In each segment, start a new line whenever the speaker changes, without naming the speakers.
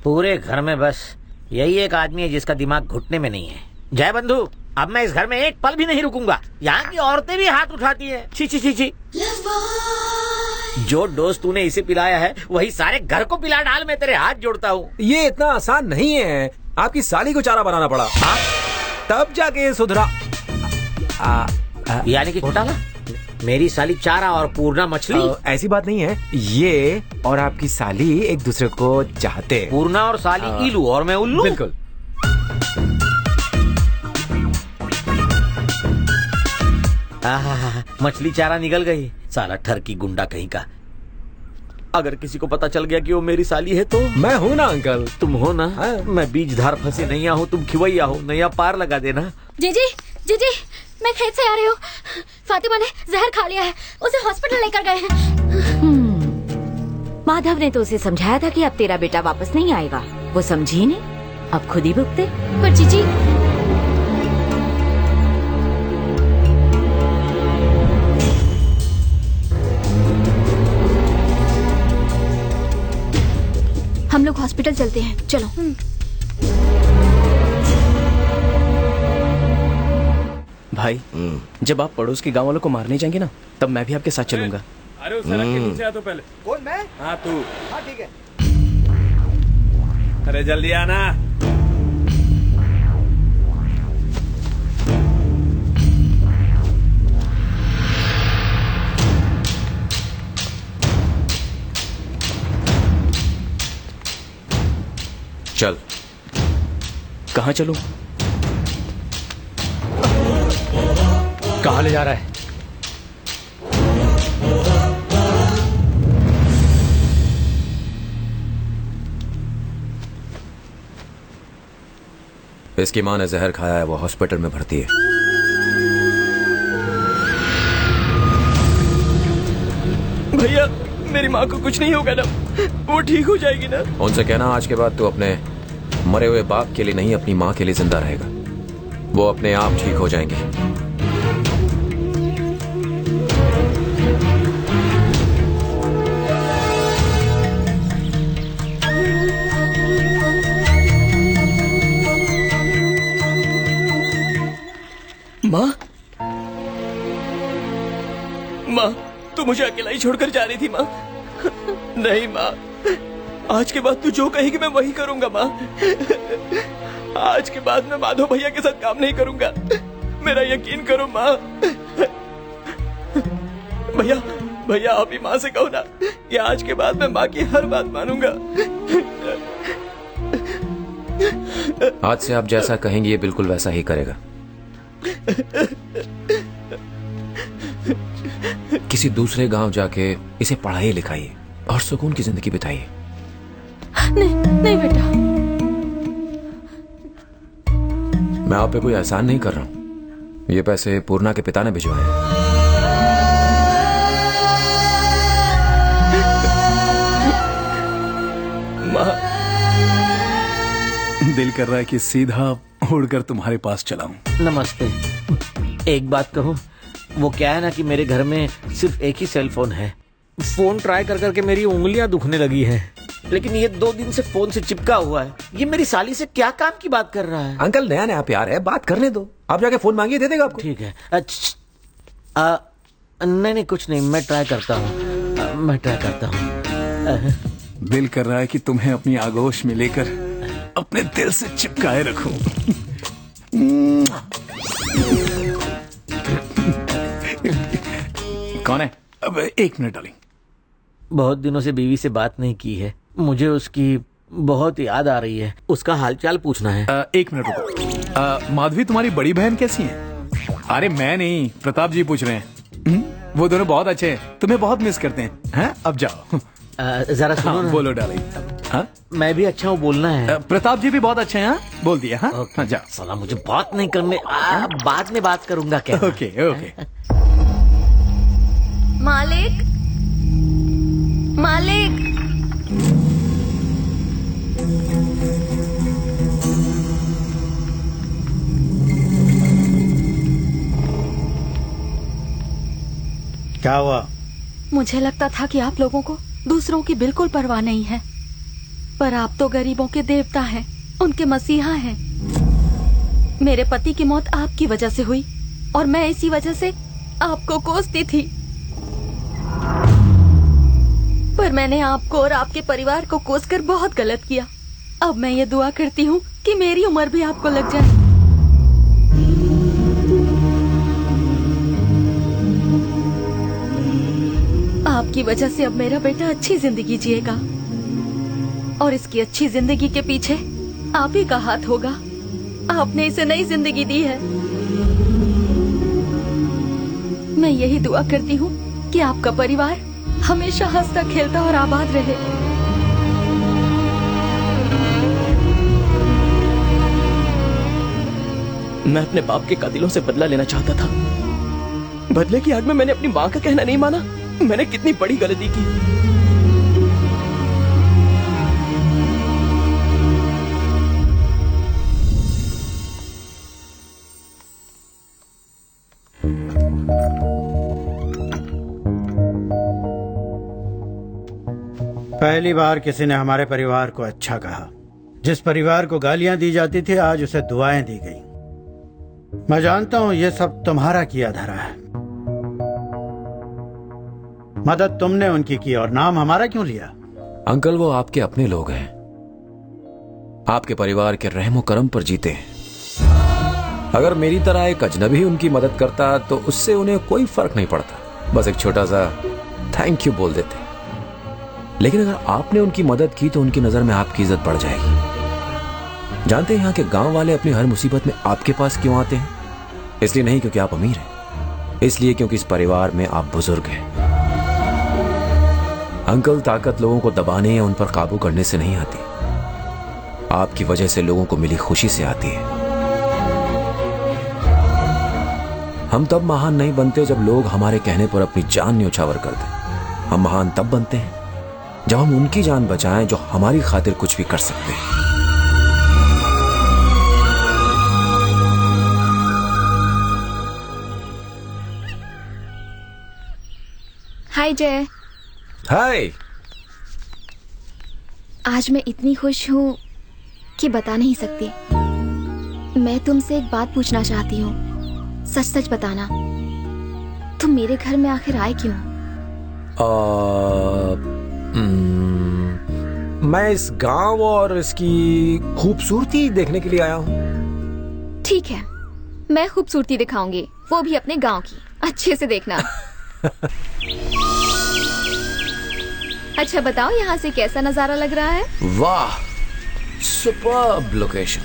पूरे घर में बस यही एक आदमी है जिसका दिमाग घुटने में नहीं है। जय बंधु, अब मैं इस घर में एक पल भी नहीं रुकूंगा। यहाँ की औरतें भी हाथ उठाती हैं। छी छी छी छी। जो डोज तूने इसे पिलाया है वही सारे घर को पिला डाल, मैं तेरे हाथ जोड़ता हूँ।
ये इतना आसान नहीं है, आपकी साली को चारा बनाना पड़ा। तब जाके ये सुधरा।
यानी कि घोटाला? मेरी साली चारा और पूर्णा मछली?
ऐसी बात नहीं है, ये और आपकी साली एक दूसरे को चाहते हैं।
पूर्णा और साली इलू और मैं उल्लू?
बिल्कुल।
मछली चारा निकल गई। साला ठरकी गुंडा कहीं का। अगर किसी को पता चल गया कि वो मेरी साली है तो?
मैं हूँ ना अंकल।
तुम हो ना? मैं बीज धार फंसे नैया हूँ, तुम खिवैया हो। नैया पार लगा देना।
जीजी, जीजी, मैं खेत से आ रही हूँ। फातिमा ने जहर खा लिया है, उसे हॉस्पिटल लेकर गए हैं।
माधव ने तो उसे समझाया था कि अब तेरा बेटा वापस नहीं आएगा, वो समझी नहीं, अब खुद ही भुगते।
पर जीजी, हम लोग हॉस्पिटल चलते हैं, चलो।
भाई, जब आप पड़ोस के गांव वालों को मारने जाएंगे ना, तब मैं भी आपके साथ चलूंगा।
अरे उस सड़क के नीचे आ तो पहले।
कौन, मैं?
हाँ तू।
हाँ ठीक है।
अरे जल्दी आना।
चल। कहाँ चलूं?
कहाँ ले जा रहा है?
इसकी माँ ने जहर खाया है, वो हॉस्पिटल में भर्ती है।
भैया, मेरी माँ को कुछ नहीं होगा ना? वो ठीक हो जाएगी ना?
उनसे कहना आज के बाद तू अपने मरे हुए बाप के लिए नहीं, अपनी माँ के लिए जिंदा रहेगा। वो अपने आप ठीक हो जाएंगे।
माँ, माँ, तू मुझे अकेला ही छोड़कर जा रही थी माँ। नहीं माँ, आज के बाद तू जो कहेगी मैं वही करूंगा माँ। आज के बाद मैं माधव भैया के साथ काम नहीं करूंगा, मेरा यकीन करो माँ। भैया, भैया आप ही माँ से कहो ना कि आज के बाद मैं माँ की हर बात मानूंगा।
आज से आप जैसा कहेंगे ये बिल्कुल वैसा ही करेगा। किसी दूसरे गांव जाके इसे पढ़ाइए लिखाइए और सुकून की जिंदगी बिताइए।
नहीं, नहीं बेटा।
मैं आप पे कोई एहसान नहीं कर रहा हूं। ये पैसे पूर्णा के पिता ने भिजवाए हैं।
माँ,
दिल कर रहा है कि सीधा उड़कर तुम्हारे पास चलाऊं।
नमस्ते। एक बात कहूँ, वो क्या है ना कि मेरे घर में सिर्फ एक ही सेल फोन है। फोन ट्राई कर करके मेरी उंगलियां दुखने लगी हैं। लेकिन ये 2 दिन से फोन से चिपका हुआ है। ये मेरी साली से क्या काम की बात कर रहा है?
अंकल नया नया प्यार है, बात करने दो। आप जाके फोन मांगिए, दे देगा आपको।
ठीक है। नहीं नहीं कुछ नहीं, मैं ट्राई करता हूँ, मैं ट्राई करता हूँ।
दिल कर रहा है कि तुम्हें अपनी आगोश में लेकर अपने दिल से चिपकाए रखूं। कौन है? अब 1 मिनट डालिंग।
बहुत दिनों से बीवी से बात नहीं की है, मुझे उसकी बहुत याद आ रही है। उसका हालचाल पूछना है।
1 मिनट रुको। माधवी तुम्हारी बड़ी बहन कैसी है? अरे मैं नहीं, प्रताप जी पूछ रहे हैं। वो दोनों बहुत अच्छे हैं, तुम्हें बहुत मिस करते हैं। हैं? अब जाओ।
जरा सुनो ना।
बोलो डालिंग। हाँ?
मैं भी अच्छा हूँ, बोलना है।
प्रताप जी भी बहुत अच्छे हैं। हाँ? बोल दिया। हाँ? हाँ, जाओ।
साला मुझे बात नहीं करने। बाद में बात करूंगा क्या?
Okay okay.
मालिक, मालिक।
क्या हुआ?
मुझे लगता था कि आप लोगों को दूसरों की बिल्कुल परवाह नहीं है,
पर आप तो गरीबों के देवता हैं, उनके मसीहा हैं। मेरे पति की मौत आपकी वजह से हुई और मैं इसी वजह से आपको कोसती थी। पर मैंने आपको और आपके परिवार को कोसकर बहुत गलत किया। अब मैं ये दुआ करती हूँ कि मेरी उम्र भी आपको लग जाए। आपकी वजह से अब मेरा बेटा अच्छी जिंदगी जिएगा और इसकी अच्छी जिंदगी के पीछे आप ही का हाथ होगा। आपने इसे नई जिंदगी दी है। मैं यही दुआ करती हूँ कि आपका परिवार हमेशा हंसता खेलता और आबाद रहे।
मैं अपने बाप के कातिलों से बदला लेना चाहता था। बदले की आग में मैंने अपनी माँ का कहना नहीं माना। मैंने कितनी बड़ी गलती की।
पहली बार किसी ने हमारे परिवार को अच्छा कहा। जिस परिवार को गालियां दी जाती थी आज उसे दुआएं दी गई। मैं जानता हूं ये सब तुम्हारा किया धरा है। मदद तुमने उनकी की और नाम हमारा क्यों लिया?
अंकल, वो आपके अपने लोग हैं। आपके परिवार के रहमो करम पर जीते हैं। अगर मेरी तरह एक अजनबी उनकी मदद करता तो उससे उन्हें कोई फर्क नहीं पड़ता। बस एक छोटा सा थैंक यू बोल देते। लेकिन अगर आपने उनकी मदद की तो उनकी नजर में आपकी इज्जत बढ़ जाएगी। जानते हैं यहाँ के गांव वाले अपनी हर मुसीबत में आपके पास क्यों आते हैं? इसलिए नहीं क्योंकि आप अमीर हैं, इसलिए क्योंकि इस परिवार में आप बुजुर्ग हैं। अंकल, ताकत लोगों को दबाने या उन पर काबू करने से नहीं आती। आपकी वजह से लोगों को मिली खुशी से आती है। हम तब महान नहीं बनते जब लोग हमारे कहने पर अपनी जान न्यौछावर कर दें। हम महान तब बनते हैं जब हम उनकी जान बचाएं जो हमारी खातिर कुछ भी कर सकते हैं।
हाय जय।
हाय।
आज मैं इतनी खुश हूँ कि बता नहीं सकती। मैं तुमसे एक बात पूछना चाहती हूँ। सच सच बताना, तुम मेरे घर में आखिर आए क्यों?
मैं इस गांव और इसकी खूबसूरती देखने के लिए आया हूँ।
ठीक है, मैं खूबसूरती दिखाऊंगी, वो भी अपने गांव की। अच्छे से देखना। अच्छा बताओ, यहाँ से कैसा नजारा लग रहा है?
वाह, सुपर्ब लोकेशन।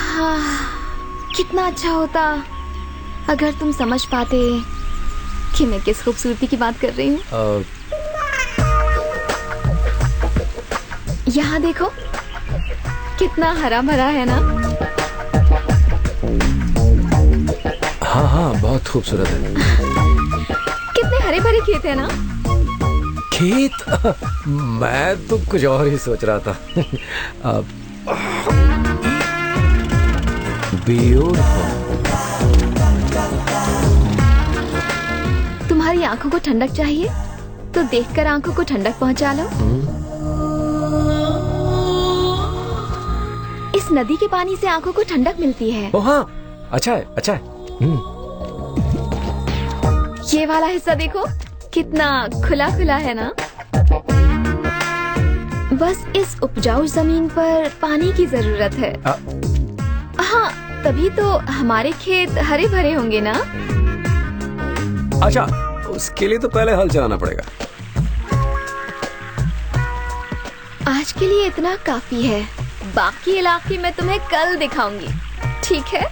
हाँ, कितना अच्छा होता अगर तुम समझ पाते कि मैं किस खूबसूरती की बात कर रही हूँ। यहाँ देखो, कितना हरा भरा है ना?
हाँ हाँ, बहुत खूबसूरत है।
कितने हरे भरे खेत है ना?
खेत? मैं तो कुछ और ही सोच रहा था। ब्यूटीफुल।
तुम्हारी आंखों को ठंडक चाहिए तो देखकर आंखों को ठंडक पहुंचा लो। इस नदी के पानी से आंखों को ठंडक मिलती है।
ओ हाँ, अच्छा है, अच्छा है।
ये वाला हिस्सा देखो, कितना खुला खुला है ना? बस इस उपजाऊ जमीन पर पानी की जरूरत है। हाँ, तभी तो हमारे खेत हरे भरे होंगे ना?
अच्छा, उसके लिए तो पहले हल चलाना पड़ेगा।
आज के लिए इतना काफी है। बाकी इलाके मैं तुम्हें कल दिखाऊंगी, ठीक है?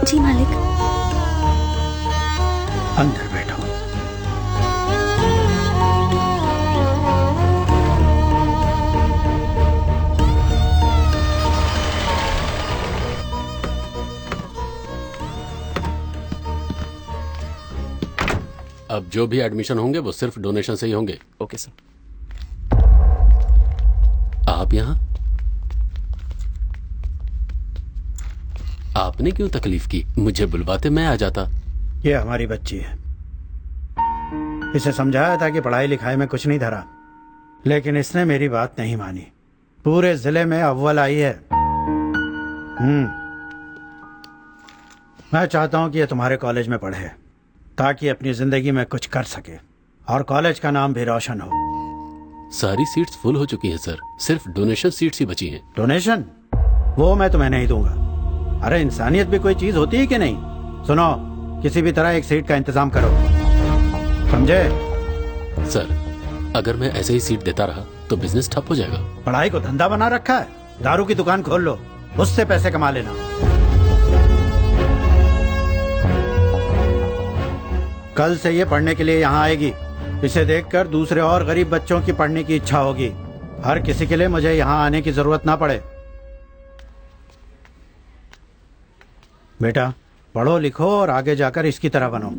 जी मालिक।
अब जो भी एडमिशन होंगे वो सिर्फ डोनेशन से ही होंगे।
Okay sir.
आप यहाँ आपने क्यों तकलीफ की? मुझे बुलवाते मैं आ जाता।
ये हमारी बच्ची है, इसे समझाया था कि पढ़ाई लिखाई में कुछ नहीं धरा, लेकिन इसने मेरी बात नहीं मानी। पूरे जिले में अव्वल आई है। मैं चाहता हूं कि ये तुम्हारे कॉलेज में पढ़े ताकि अपनी जिंदगी में कुछ कर सके और कॉलेज का नाम भी रोशन हो।
सारी सीट्स फुल हो चुकी हैं सर, सिर्फ डोनेशन सीट्स ही बची हैं।
डोनेशन? वो मैं तुम्हें नहीं दूंगा। अरे इंसानियत भी कोई चीज होती है कि नहीं? सुनो, किसी भी तरह एक सीट का इंतजाम करो, समझे?
सर, अगर मैं ऐसे ही सीट देता रहा तो बिजनेस ठप हो जाएगा।
पढ़ाई को धंधा बना रखा है? दारू की दुकान खोल लो, उससे पैसे कमा लेना। कल से ये पढ़ने के लिए यहाँ आएगी। इसे देखकर दूसरे और गरीब बच्चों की पढ़ने की इच्छा होगी। हर किसी के लिए मुझे यहाँ आने की जरूरत ना पड़े। बेटा, पढ़ो लिखो और आगे जाकर इसकी तरह बनो।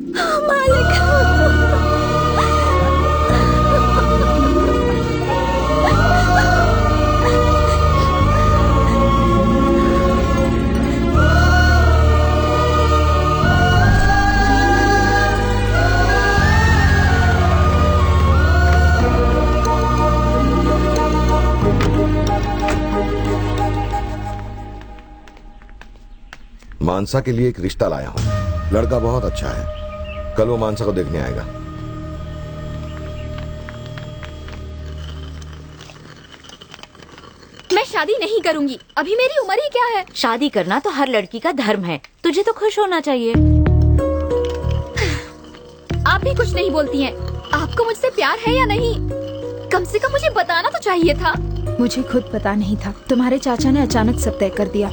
मानसा के लिए एक रिश्ता लाया हूँ। लड़का बहुत अच्छा है, कल वो मानसा को देखने आएगा।
मैं शादी नहीं करूंगी, अभी मेरी उम्र ही क्या है।
शादी करना तो हर लड़की का धर्म है, तुझे तो खुश होना चाहिए।
आप भी कुछ नहीं बोलती हैं। आपको मुझसे प्यार है या नहीं? कम से कम मुझे बताना तो चाहिए था।
मुझे खुद पता नहीं था, तुम्हारे चाचा ने अचानक सब तय कर दिया।